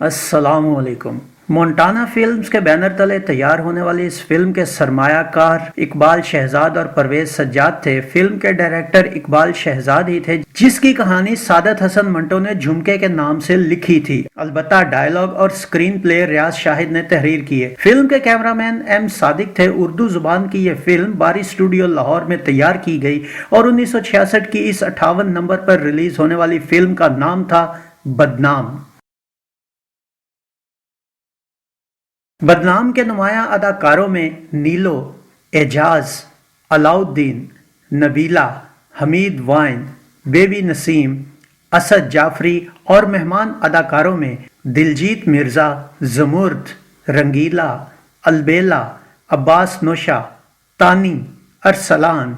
अस्सलाम वालेकुम। Montana films के बैनर तले तैयार होने वाली इस फिल्म के सरमायाकार इकबाल शहजाद और परवेज सज्जाद थे। फिल्म के डायरेक्टर इकबाल शहजाद ही थे, जिसकी कहानी सादत हसन मंटो ने झुमके के नाम से लिखी थी। अलबत्ता डायलॉग और स्क्रीन प्ले रियाज शाहिद ने तहरीर किए। फिल्म के कैमरामैन एम सादिक थे। उर्दू जुबान की यह फिल्म बारी स्टूडियो लाहौर में तैयार की गई और 1966 की इस 58 नंबर पर रिलीज होने वाली फिल्म का नाम था बदनाम। बदनाम के नुमायां अदाकारों में नीलो, एजाज, अलाउद्दीन, नबीला, हमीद वाइन, बेबी नसीम, असद जाफरी और मेहमान अदाकारों में दिलजीत मिर्जा, जमुर्द, रंगीला, अलबेला, अब्बास नोशा, तानी, अरसलान,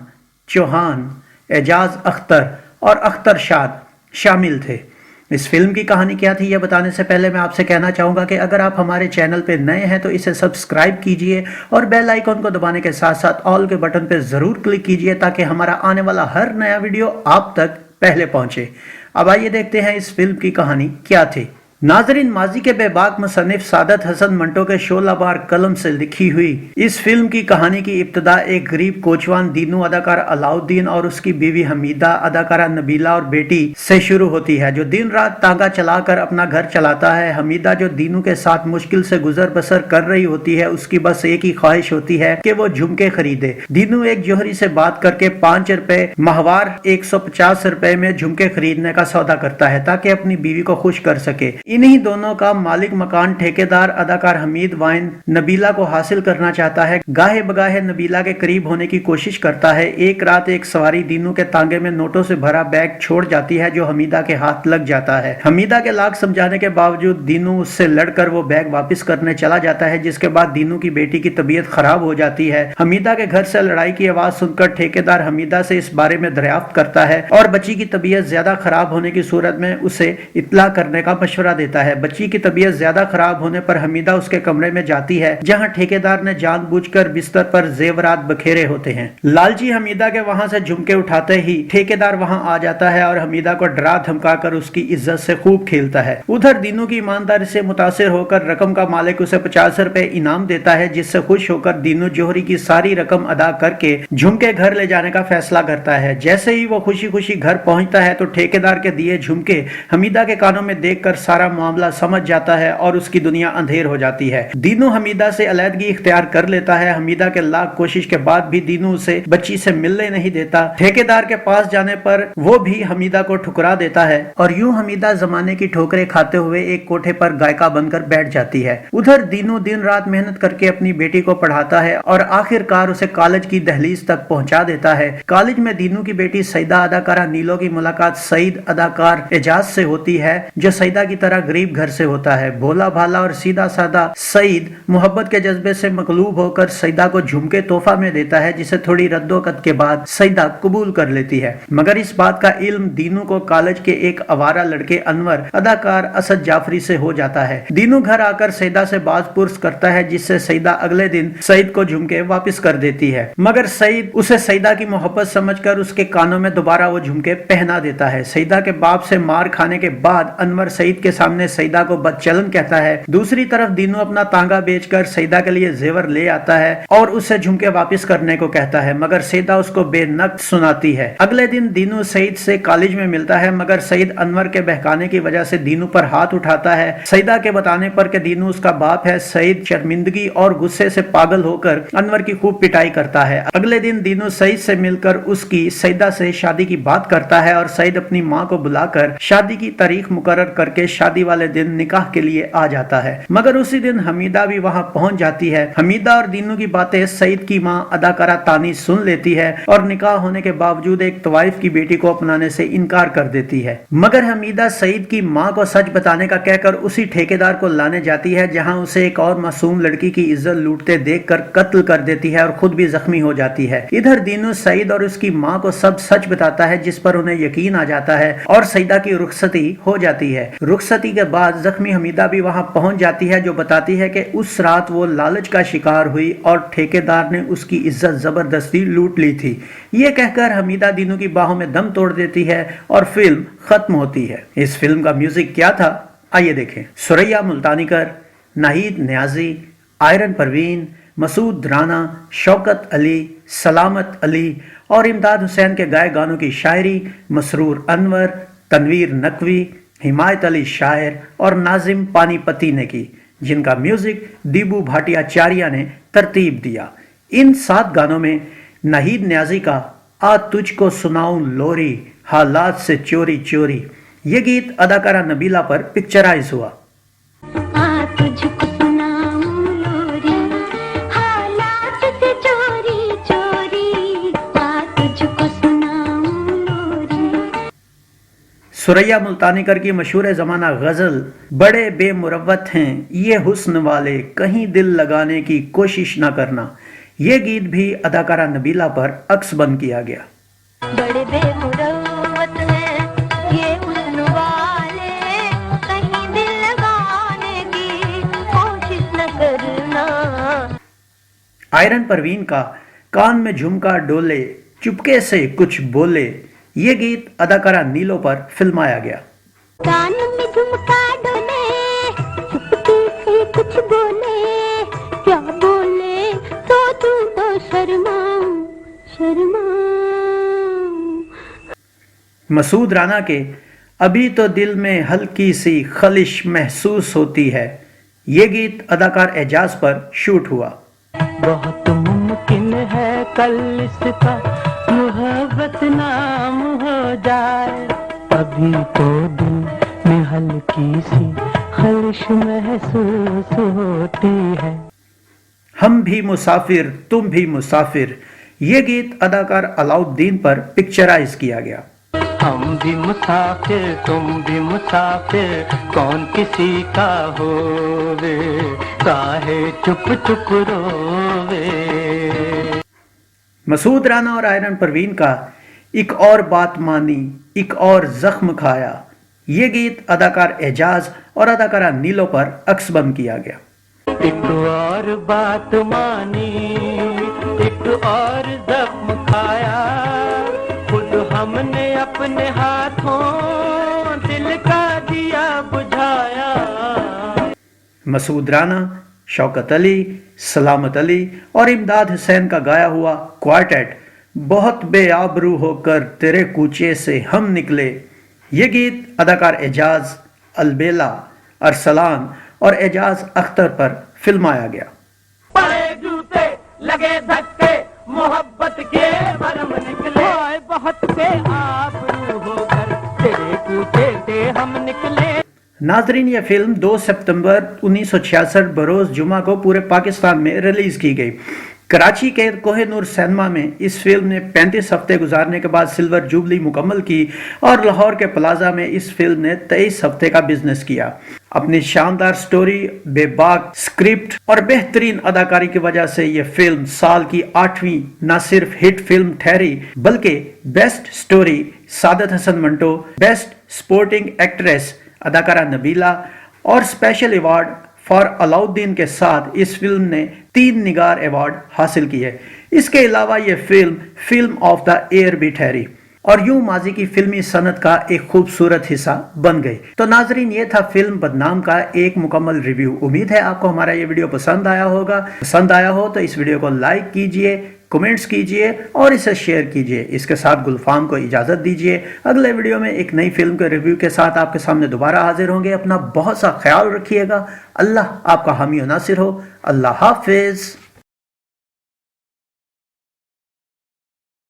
चौहान, एजाज अख्तर और अख्तर शाद शामिल थे। इस फिल्म की कहानी क्या थी यह बताने से पहले मैं आपसे कहना चाहूँगा कि अगर आप हमारे चैनल पर नए हैं तो इसे सब्सक्राइब कीजिए और बेल आइकन को दबाने के साथ साथ ऑल के बटन पर ज़रूर क्लिक कीजिए ताकि हमारा आने वाला हर नया वीडियो आप तक पहले पहुँचे। अब आइए देखते हैं इस फिल्म की कहानी क्या थी। नाजरीन, माजी के बेबाक मुसन्निफ सादत हसन मंटो के शोलाबार कलम से लिखी हुई इस फिल्म की कहानी की इब्तदा एक गरीब कोचवान दीनू अदाकार अलाउद्दीन और उसकी बीवी हमीदा अदाकारा नबीला और बेटी से शुरू होती है, जो दिन रात तांगा चलाकर अपना घर चलाता है। हमीदा जो दीनू के साथ मुश्किल से गुजर बसर कर रही होती है, उसकी बस एक ही ख्वाहिश होती है कि वो झुमके खरीदे। दीनू एक जोहरी से बात करके 5 रुपए माहवार 150 रुपए में झुमके खरीदने का सौदा करता है ताकि अपनी बीवी को खुश कर सके। इन्हीं दोनों का मालिक मकान ठेकेदार अदाकार हमीद वाइन नबीला को हासिल करना चाहता है। गाहे बगाहे नबीला के करीब होने की कोशिश करता है। एक रात एक सवारी दीनू के तांगे में नोटों से भरा बैग छोड़ जाती है, जो हमीदा के हाथ लग जाता है। हमीदा के लाख समझाने के बावजूद दीनू उससे लड़कर वो बैग वापस करने चला जाता है, जिसके बाद दीनू की बेटी की तबीयत खराब हो जाती है। हमीदा के घर से लड़ाई की आवाज सुनकर ठेकेदार हमीदा से इस बारे में दरियाफ्त करता है और बच्ची की तबीयत ज्यादा खराब होने की सूरत में उसे इत्तला करने का मशवरा देता है। बच्ची की तबीयत ज्यादा खराब होने पर हमीदा उसके कमरे में जाती है, जहां ठेकेदार ने जानबूझकर बिस्तर पर जेवरात बखेरे होते हैं। लालची हमीदा के वहां से झुमके उठाते ही ठेकेदार वहां आ जाता है और हमीदा को डरा धमकाकर उसकी इज्जत से खूब खेलता है। उधर दीनू की ईमानदारी से मुतासिर होकर रकम का मालिक उसे 50 रुपए इनाम देता है, जिससे खुश होकर दीनू जोहरी की सारी रकम अदा करके झुमके घर ले जाने का फैसला करता है। जैसे ही वो खुशी खुशी घर पहुंचता है तो ठेकेदार के दिए झुमके हमीदा के कानों में देखकर सारा मामला समझ जाता है और उसकी दुनिया अंधेर हो जाती है। दीनू हमीदा से अलहदगी इख्तियार कर लेता है। हमीदा के लाख कोशिश के बाद भी दीनू उसे बच्ची से मिलने नहीं देता। ठेकेदार के पास जाने पर वो भी हमीदा को ठुकरा देता है और यूं हमीदा जमाने की ठोकरें खाते हुए एक कोठे पर गायिका बनकर बैठ जाती है। उधर दीनू दिन रात मेहनत करके अपनी बेटी को पढ़ाता है और आखिरकार उसे कॉलेज की दहलीज तक पहुंचा देता है। कॉलेज में दीनू की बेटी सईदा अदाकारा नीलो की मुलाकात सईद अदाकार एजाज से होती है, जो सईदा की तरह गरीब घर से होता है। भोला भाला और सीधा साधा सईद मोहब्बत के जज्बे से मकलूब होकर सईदा को झुमके तोहफा में देता है, जिसे थोड़ी रद्दोकत के बाद सईदा कबूल कर लेती है। मगर इस बात का इल्म दीनू को कॉलेज के एक आवारा लड़के अनवर अदाकार असद जाफरी से हो जाता है। दीनू घर आकर सईदा से बाज़पुर्स करता है, जिससे सईदा अगले दिन सईद को झुमके वापस कर देती है। मगर सईद उसे सईदा की मोहब्बत समझकर उसके कानों में दोबारा वो झुमके पहना देता है। सईदा के बाप से मार खाने के बाद अनवर सईद के सामने सईदा को बदचलन कहता है। दूसरी तरफ दीनू अपना तांगा बेचकर सईदा के लिए जेवर ले आता है और उससे झुमके वापस करने को कहता है, मगर सईदा उसको बेनक़्त सुनाती है। अगले दिन दीनू सईद से कॉलेज में मिलता है, मगर सईद अनवर के बहकाने की वजह से दीनू पर हाथ उठाता है। सईदा के बताने पर कि दीनू उसका बाप है, सईद शर्मिंदगी और गुस्से से पागल होकर अनवर की खूब पिटाई करता है। अगले दिन दीनू सईद से मिलकर उसकी सईदा से शादी की बात करता है और सईद अपनी माँ को बुलाकर शादी की तारीख मुकर्रर करके शादी वाले दिन निकाह के लिए आ जाता है। मगर उसी दिन हमीदा भी वहां पहुंच जाती है। हमीदा और दीनू की बातें सईद की मां अदाकारा तानी सुन लेती है और निकाह होने के बावजूद एक तवाइफ की बेटी को अपनाने से इनकार कर देती है। मगर हमीदा सईद की मां को सच बताने का कहकर उसी ठेकेदार को लाने जाती है, जहां उसे एक और मासूम लड़की की इज्जत लूटते देखकर कत्ल कर देती है और खुद भी जख्मी हो जाती है। इधर दीनू सईद और उसकी मां को सब सच बताता है, जिस पर उन्हें यकीन आ जाता है और सईदा की रुखसती हो जाती है। रुखसती के बाद जख्मी हमीदा भी वहां पहुंच जाती है, जो बताती है कि उस रात वो लालच का शिकार हुई और ठेकेदार ने उसकी इज्जत जबरदस्ती लूट ली थी। ये कहकर हमीदा दीनू की बाहों में दम तोड़ देती है और फिल्म खत्म होती है। इस फिल्म का म्यूजिक क्या था آئیے دیکھیں۔ سریا ملتانیکر، ناہید نیازی، آئرن پروین، مسعود رانا، شوکت علی، سلامت علی اور امداد حسین کے گائے گانوں کی شاعری مسرور انور، تنویر نقوی، حمایت علی شاعر اور ناظم پانی پتی نے کی، جن کا میوزک دیبو بھاٹیا چاریا نے ترتیب دیا۔ ان 7 گانوں میں ناہید نیازی کا آ تجھ کو سناؤں لوری حالات سے چوری چوری، یہ گیت اداکارہ نبیلہ پر پکچرائز ہوا۔ سریا ملتانیکر کی مشہور زمانہ غزل بڑے بے مروت ہیں یہ حسن والے کہیں دل لگانے کی کوشش نہ کرنا، یہ گیت بھی اداکارہ نبیلہ پر عکس بند کیا گیا۔ بڑے بے مروت ہیں یہ حسن والے کہیں دل لگانے کی کوشش نہ کرنا۔ آئرن پروین کا کان میں جھمکا ڈولے چپکے سے کچھ بولے، یہ گیت اداکارہ نیلو پر فلمایا گیا۔ کان میں جھمکا ڈولے چپکے سے کچھ بولے، کیا بولے تو شرماؤں مسعود رانا کے ابھی تو دل میں ہلکی سی خلش محسوس ہوتی ہے، یہ گیت اداکار اعجاز پر شوٹ ہوا۔ بہت ممکن ہے کل اس کا محبت نام ہو جائے، ابھی تو دل میں ہلکی سی خلش محسوس ہوتی ہے۔ ہم بھی مسافر تم بھی مسافر، یہ گیت اداکار علاؤالدین پر پکچرائز کیا گیا۔ ہم بھی مسافر تم بھی مسافر، کون کسی کا ہووے کاہے چپ چپ رووے۔ مسعود رانا اور آئرن پروین کا ایک اور بات مانی ایک اور زخم کھایا، یہ گیت اداکار اعجاز اور اداکارہ نیلو پر عکس بند کیا گیا۔ ایک اور بات مانی ایک اور زخم کھایا، خود ہم نے اپنے ہاتھوں دل کا دیا بجھایا۔ مسعود رانا، شوکت علی، سلامت علی اور امداد حسین کا گایا ہوا کوارٹیٹ بہت بے آبرو ہو کر تیرے کوچے سے ہم نکلے، یہ گیت اداکار اعجاز، البیلا، ارسلان اور اعجاز اختر پر فلمایا گیا۔ پڑے جوتے لگے دھکے محبت کے برم نکلے، بہت بے آبرو ہو کر تیرے کوچے سے ہم نکلے۔ ناظرین، یہ فلم 2 ستمبر 1966 بروز جمعہ کو پورے پاکستان میں ریلیز کی گئی۔ کراچی کے کوہ نور سینما میں اس فلم نے 35 ہفتے گزارنے کے بعد سلور جوبلی مکمل کی اور لاہور کے پلازا میں اس فلم نے 23 ہفتے کا بزنس کیا۔ اپنی شاندار سٹوری، بے باک سکرپٹ اور بہترین اداکاری کی وجہ سے یہ فلم سال کی 8ویں نہ صرف ہٹ فلم ٹھہری بلکہ best story Saadat Hasan Manto, best supporting actress اداکارہ نبیلہ اور اسپیشل ایوارڈ فار علاؤالدین کے ساتھ اس فلم نے 3 نگار ایوارڈ حاصل کیے۔ اس کے علاوہ یہ فلم آف دا ایئر بھی ٹھہری اور یوں ماضی کی فلمی صنعت کا ایک خوبصورت حصہ بن گئی۔ تو ناظرین، یہ تھا فلم بدنام کا ایک مکمل ریویو۔ امید ہے آپ کو ہمارا یہ ویڈیو پسند آیا ہوگا۔ پسند آیا ہو تو اس ویڈیو کو لائک کیجئے، کمنٹس کیجئے اور اسے شیئر کیجئے۔ اس کے ساتھ گلفام کو اجازت دیجئے، اگلے ویڈیو میں ایک نئی فلم کے ریویو کے ساتھ آپ کے سامنے دوبارہ حاضر ہوں گے۔ اپنا بہت سا خیال رکھیے گا۔ اللہ آپ کا حامی و ناصر ہو۔ اللہ حافظ۔